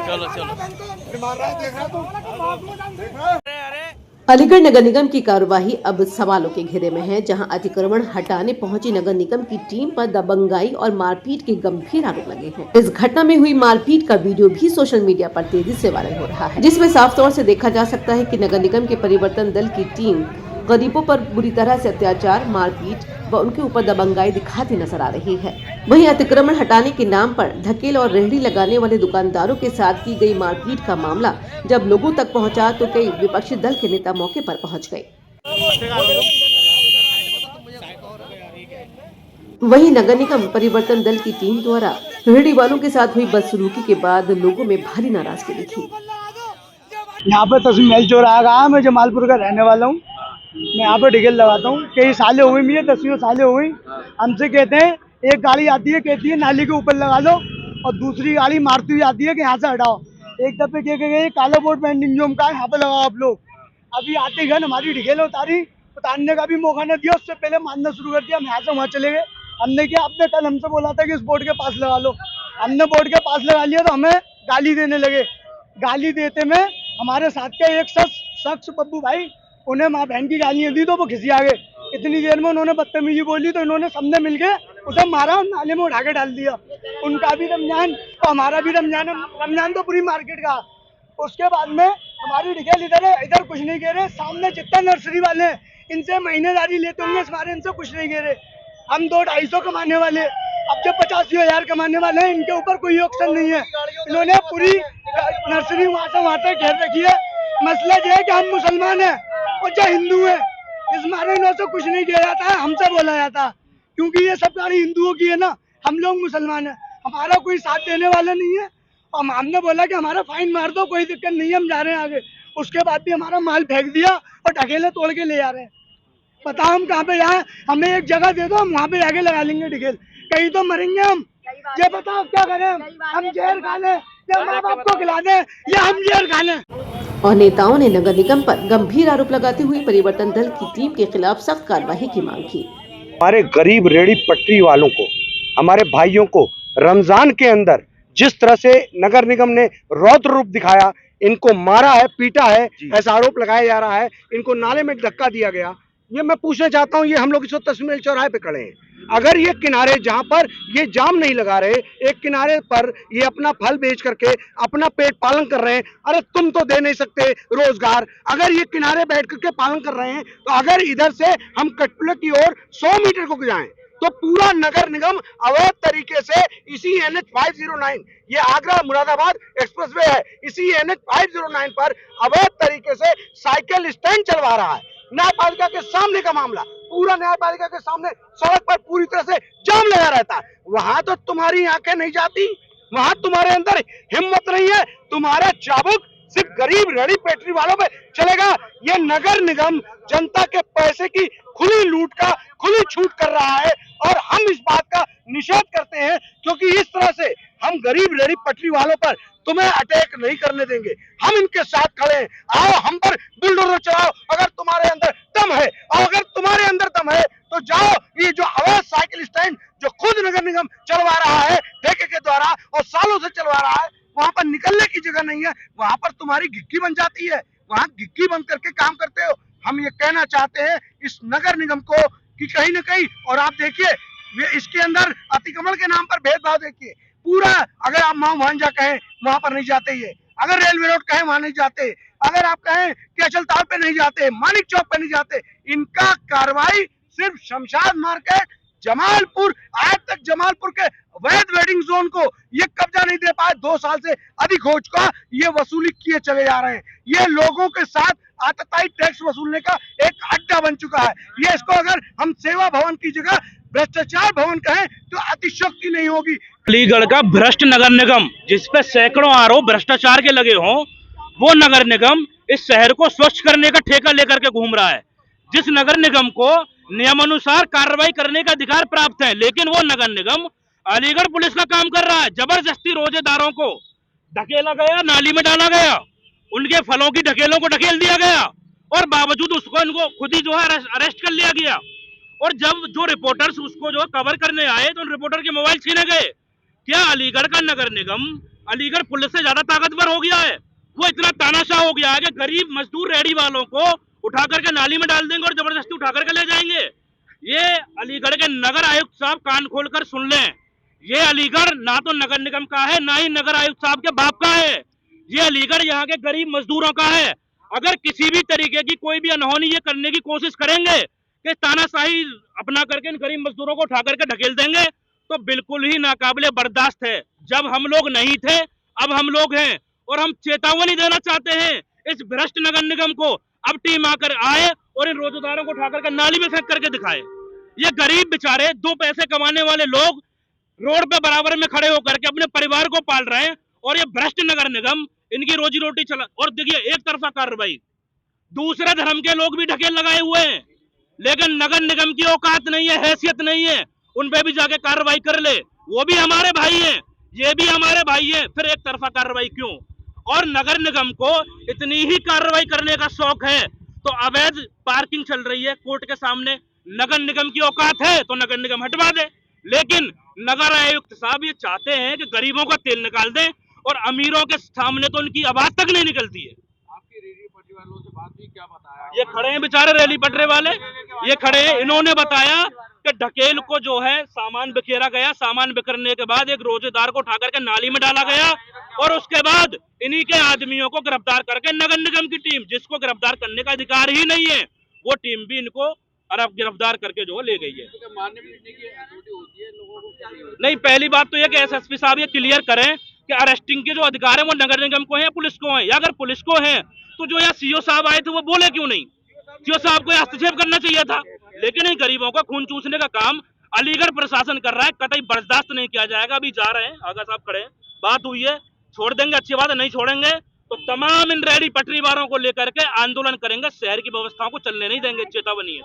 चलो चलो। अलीगढ़ नगर निगम की कार्यवाही अब सवालों के घेरे में है, जहां अतिक्रमण हटाने पहुंची नगर निगम की टीम पर दबंगाई और मारपीट के गंभीर आरोप लगे हैं। इस घटना में हुई मारपीट का वीडियो भी सोशल मीडिया पर तेजी से वायरल हो रहा है, जिसमें साफ तौर से देखा जा सकता है कि नगर निगम के परिवर्तन दल की टीम गरीबों पर बुरी तरह से अत्याचार, मारपीट व उनके ऊपर दबंगाई दिखाती नजर आ रही है। वहीं अतिक्रमण हटाने के नाम पर ढकेल और रेहड़ी लगाने वाले दुकानदारों के साथ की गई मारपीट का मामला जब लोगों तक पहुंचा तो कई विपक्षी दल के नेता मौके पर पहुंच गए। वहीं नगर निगम परिवर्तन दल की टीम द्वारा रेहड़ी वालों के साथ हुई बदसलूकी के बाद लोगों में भारी नाराजगी दिखी। यहाँ पे तस्वीर मेल चौराहा का, मैं जमालपुर का रहने वाला हूँ। मैं यहाँ पे ढिकेल लगाता हूँ। कई सालें हुई, मुझे 10 सालें हुई। हमसे कहते हैं एक गाड़ी आती है, कहती है नाली के ऊपर लगा लो, और दूसरी गाड़ी मारती हुई आती है कि यहाँ से हटाओ। एक दफे कह गए काला बोर्ड पेंटिंग जो का यहाँ पे लगाओ आप लोग। अभी आते घन हमारी ढिकेल उतारने का भी मौका नहीं दिया, उससे पहले मारना शुरू कर दिया। हम यहाँ से वहाँ चले गए। हमने क्या, आपने कल हमसे बोला था कि इस बोर्ड के पास लगा लो। हमने बोर्ड के पास लगा लिया तो हमें गाली देने लगे। गाली देते में हमारे साथ के एक शख्स बब्बू भाई, उन्हें माँ बहन की गालियाँ दी तो वो खिसिया गए। इतनी देर में उन्होंने बदतमीजी बोली तो इन्होंने सबने मिलके उसे मारा और नाले में उठा के डाल दिया। उनका भी रमजान और हमारा भी रमजान, रमजान तो पूरी मार्केट का। उसके बाद में हमारी ढिकेल इधर कुछ नहीं कह रहे। सामने जितना नर्सरी वाले हैं इनसे महीनेदारी लेते होंगे, इस बारे इनसे कुछ नहीं कह रहे। हम 200-250 कमाने वाले, अब जब 85,000 कमाने वाले हैं, इनके ऊपर कोई ऑप्शन नहीं है। इन्होंने पूरी नर्सरी वहाँ से घेर रखी है। मसला ये है कि हम मुसलमान हैं और जो हिंदू है, इस मारे इन्हों से कुछ नहीं किया जाता है, हमसे बोला जाता है, क्योंकि ये सब गाड़ी हिंदुओं की है ना। हम लोग मुसलमान हैं, हमारा कोई साथ देने वाला नहीं है। और हमने बोला कि हमारा फाइन मार दो, कोई दिक्कत नहीं है, हम जा रहे हैं आगे। उसके बाद भी हमारा माल फेंक दिया और ढकेले तोड़ के ले जा रहे हैं। बताओ हम कहाँ पे जाए? हमें एक जगह दे दो, हम वहाँ पे आगे लगा लेंगे ढकेल। कहीं तो मरेंगे हम। ये बताओ क्या करें? हम जहर खा लें या माँ बाप को खिला दें या हम जहर खा लें? और नेताओं ने नगर निगम पर गंभीर आरोप लगाते हुए परिवर्तन दल की टीम के खिलाफ सख्त कार्रवाई की मांग की। हमारे गरीब रेहड़ी पटरी वालों को, हमारे भाइयों को रमजान के अंदर जिस तरह से नगर निगम ने रौद्र रूप दिखाया, इनको मारा है, पीटा है, ऐसा आरोप लगाया जा रहा है, इनको नाले में धक्का दिया गया। ये मैं पूछना चाहता हूँ, ये हम लोग इस वक्त तस्वीर चौराहे पे खड़े हैं। अगर ये किनारे जहां पर ये जाम नहीं लगा रहे, एक किनारे पर ये अपना फल बेच करके अपना पेट पालन कर रहे हैं, अरे तुम तो दे नहीं सकते रोजगार। अगर ये किनारे बैठ करके पालन कर रहे हैं, तो अगर इधर से हम कटपुले की ओर 100 मीटर को जाएं तो पूरा नगर निगम अवैध तरीके से इसी NH 509, ये आगरा मुरादाबाद एक्सप्रेसवे है, इसी NH 509 पर अवैध तरीके से साइकिल स्टैंड चलवा रहा है। न्यायपालिका के सामने का मामला, पूरा न्यायपालिका के सामने सड़क पर पूरी तरह से जाम लगा रहता है। वहां तो तुम्हारी आंखें नहीं जाती, वहां तुम्हारे अंदर हिम्मत नहीं है, तुम्हारा चाबुक सिर्फ गरीब रेहड़ी पेटरी वालों पे चलेगा। ये नगर निगम जनता के पैसे की खुली लूट का खुली छूट कर रहा है और हम इस बात का निषेध करते हैं, क्योंकि इस तरह से हम गरीब रेहड़ी पटरी वालों पर तुम्हें अटैक नहीं करने देंगे। हम इनके साथ खड़े हैं। आओ हम पर बुलडोजर चलाओ अगर तुम्हारे अंदर दम है, और अगर तुम्हारे अंदर दम है तो जाओ। ये जो अवैध साइकिल स्टैंड जो खुद नगर निगम चलवा रहा है ठेके के द्वारा और सालों से चलवा रहा है, वहां पर निकलने की जगह नहीं है, वहां पर तुम्हारी घिक्की बन जाती है, वहां घिक्की बन करके काम करते हो। हम ये कहना चाहते हैं इस नगर निगम को कि कहीं ना कहीं, और आप देखिए इसके अंदर अतिक्रमण के नाम पर भेदभाव देखिए पूरा। अगर आप मां भांजा कहें वहां पर नहीं जाते, ये अगर रेलवे रोड कहें वहां नहीं जाते, अगर आप कहें कि अचल ताल पे नहीं जाते, मानिक चौक पे नहीं जाते। इनका कार्रवाई सिर्फ शमशाद मार्केट जमालपुर, आज तक जमालपुर के वैध वेडिंग जोन को ये कब्जा नहीं दे पाए। 2 साल से अधिक हो चुका, ये वसूली किए चले जा रहे हैं। ये लोगों के साथ आतताई टैक्स वसूलने का एक अड्डा बन चुका है। ये इसको अगर हम सेवा भवन की जगह भ्रष्टाचार भवन कहें तो अतिशयोक्ति नहीं होगी। अलीगढ़ का भ्रष्ट नगर निगम, जिसपे सैकड़ों आरोप भ्रष्टाचार के लगे हों, वो नगर निगम इस शहर को स्वच्छ करने का ठेका लेकर के घूम रहा है। जिस नगर निगम को नियमानुसार कार्रवाई करने का अधिकार प्राप्त है, लेकिन वो नगर निगम अलीगढ़ पुलिस का काम कर रहा है। जबरदस्ती रोजेदारों को ढकेला गया, नाली में डाला गया, उनके फलों की ढकेलों को ढकेल दिया गया, और बावजूद उसको इनको खुद ही जो है अरेस्ट कर लिया गया। और जब जो रिपोर्टर्स उसको जो कवर करने आए तो उन रिपोर्टर के मोबाइल छीने गए। क्या अलीगढ़ का नगर निगम अलीगढ़ पुलिस से ज्यादा ताकतवर हो गया है? वो इतना तानाशाह हो गया है कि गरीब मजदूर रेहड़ी वालों को उठा करके नाली में डाल देंगे और जबरदस्ती उठा करके ले जाएंगे। ये अलीगढ़ के नगर आयुक्त साहब कान खोलकर सुन लें, ये अलीगढ़ ना तो नगर निगम का है ना ही नगर आयुक्त साहब के बाप का है। ये अलीगढ़ यहाँ के गरीब मजदूरों का है। अगर किसी भी तरीके की कोई भी अनहोनी ये करने की कोशिश करेंगे कि तानाशाही अपना करके इन गरीब मजदूरों को उठा करके ढकेल देंगे तो बिल्कुल ही नाकाबिले बर्दाश्त है। जब हम लोग नहीं थे अब हम लोग हैं और हम चेतावनी देना चाहते हैं इस भ्रष्ट नगर निगम को। अब टीम आकर आए और इन रोजगारों को उठा करके नाली में फेंक करके दिखाए। ये गरीब बेचारे दो पैसे कमाने वाले लोग रोड पे बराबर में खड़े होकर के अपने परिवार को पाल रहे हैं और ये भ्रष्ट नगर निगम इनकी रोजी रोटी चला। और देखिए एक तरफा कार्रवाई, दूसरे धर्म के लोग भी ढकेल लगाए हुए हैं, लेकिन नगर निगम की औकात नहीं है, हैसियत नहीं है उन पे भी जाके कार्रवाई कर ले। वो भी हमारे भाई हैं, ये भी हमारे भाई हैं, फिर एक तरफा कार्रवाई क्यों? और नगर निगम को इतनी ही कार्रवाई करने का शौक है तो अवैध पार्किंग चल रही है कोर्ट के सामने, नगर निगम की औकात है तो नगर निगम हटवा दे। लेकिन नगर आयुक्त साहब ये चाहते हैं कि गरीबों का तेल निकाल दें और अमीरों के सामने तो उनकी आवाज तक नहीं निकलती है। आपकी रेहड़ी पटरी वालों से बात हुई, क्या बताया? ये खड़े हैं बेचारे रेली पटरे वाले, ये खड़े हैं, इन्होंने बताया कि ढकेल को जो है सामान बिखेरा गया, सामान बिखरने के बाद एक रोजेदार को उठा करके नाली में डाला गया और उसके बाद इन्हीं के आदमियों को गिरफ्तार करके नगर निगम की टीम, जिसको गिरफ्तार करने का अधिकार ही नहीं है, वो टीम भी इनको गिरफ्तार करके जो ले गई है। तो मारने पीटने की अथॉरिटी होती है लोगों को, क्या नहीं होती? नहीं, पहली बात तो यह कि एसएसपी साहब ये क्लियर करें कि अरेस्टिंग के जो अधिकार है वो नगर निगम को है या पुलिस को है, या अगर पुलिस को है तो जो यहाँ सीओ साहब आए थे वो बोले क्यों नहीं? सीओ साहब को हस्तक्षेप करना चाहिए था, लेकिन इन गरीबों का खून चूसने का काम अलीगढ़ प्रशासन कर रहा है, कतई बर्दाश्त नहीं किया जाएगा। अभी जा रहे हैं, आगा साहब खड़े हैं, बात हुई है, छोड़ देंगे अच्छी बात है, नहीं छोड़ेंगे तो तमाम इन रेहड़ी पटरी वालों को लेकर के आंदोलन करेंगे, शहर की व्यवस्थाओं को चलने नहीं देंगे, चेतावनी है।